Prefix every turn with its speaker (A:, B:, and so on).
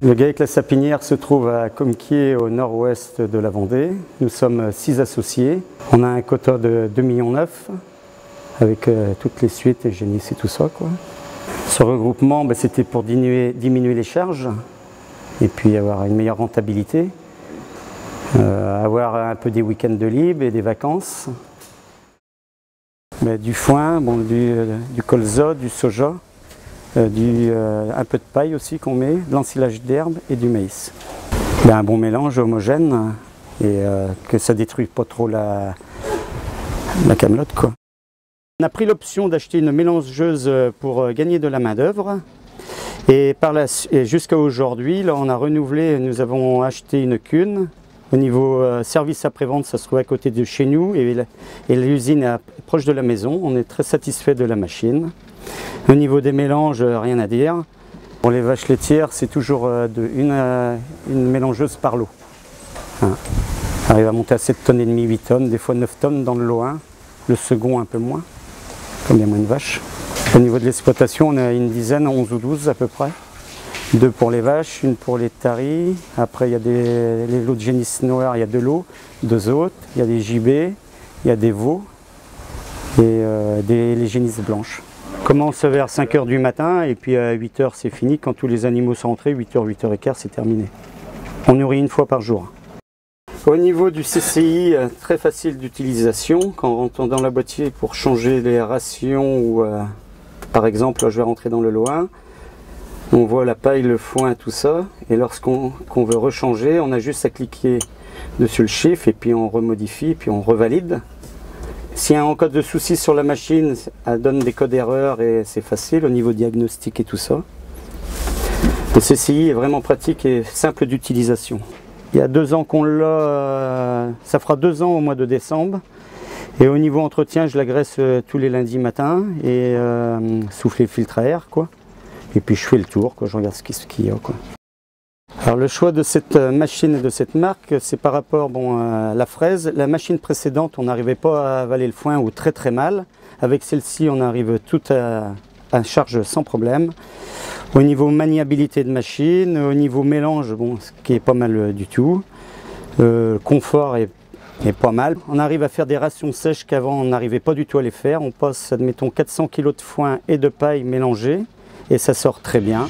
A: Le GAEC La Sapinière se trouve à Comquier, au nord-ouest de la Vendée. Nous sommes 6 associés. On a un quota de 2,9 millions avec toutes les suites et génisses et tout ça, quoi. Ce regroupement, c'était pour diminuer les charges et puis avoir une meilleure rentabilité, avoir un peu des week-ends de libre et des vacances. Du foin, du colza, du soja, un peu de paille aussi qu'on met, de l'ensilage d'herbe et du maïs. Un bon mélange homogène et que ça ne détruise pas trop la camelote, quoi. On a pris l'option d'acheter une mélangeuse pour gagner de la main d'œuvre et jusqu'à aujourd'hui, là, on a renouvelé, nous avons acheté une cune. Au niveau service après-vente, ça se trouve à côté de chez nous et l'usine est proche de la maison. On est très satisfait de la machine. Au niveau des mélanges, rien à dire. Pour les vaches laitières, c'est toujours une mélangeuse par lot. On arrive à monter à 7,5 tonnes, 8 tonnes, des fois 9 tonnes dans le lot 1. Le second un peu moins, comme il y a moins de vaches. Au niveau de l'exploitation, on a une dizaine, 11 ou 12 à peu près. 2 pour les vaches, 1 pour les taris. Après, il y a les lots de génisses noirs, il y a 2 lots, 2 autres. Il y a des gibets, il y a des veaux et les génisses blanches. On commence vers 5 h du matin et puis à 8 h c'est fini. Quand tous les animaux sont rentrés, 8 h, 8 h 15 c'est terminé. On nourrit 1 fois par jour. Au niveau du CCI, très facile d'utilisation. Quand on rentre dans la boîtier pour changer les rations ou par exemple, là, je vais rentrer dans le lot 1. On voit la paille, le foin, tout ça. Et lorsqu'on veut rechanger, on a juste à cliquer dessus le chiffre et puis on remodifie, puis on revalide. S'il y a en cas de soucis sur la machine, elle donne des codes d'erreur et c'est facile au niveau diagnostic et tout ça. Le CCI est vraiment pratique et simple d'utilisation. Il y a 2 ans qu'on l'a, ça fera 2 ans au mois de décembre. Et au niveau entretien, je la graisse tous les lundis matin et souffler le filtre à air, quoi. Et puis je fais le tour, quoi. Je regarde ce qu'il y a, quoi. Alors le choix de cette machine et de cette marque, c'est par rapport à la fraise. La machine précédente, on n'arrivait pas à avaler le foin ou très très mal. Avec celle-ci, on arrive tout à charge sans problème. Au niveau maniabilité de machine, au niveau mélange, ce qui est pas mal du tout. Confort est pas mal. On arrive à faire des rations sèches qu'avant on n'arrivait pas du tout à les faire. On passe, admettons, 400 kg de foin et de paille mélangés et ça sort très bien.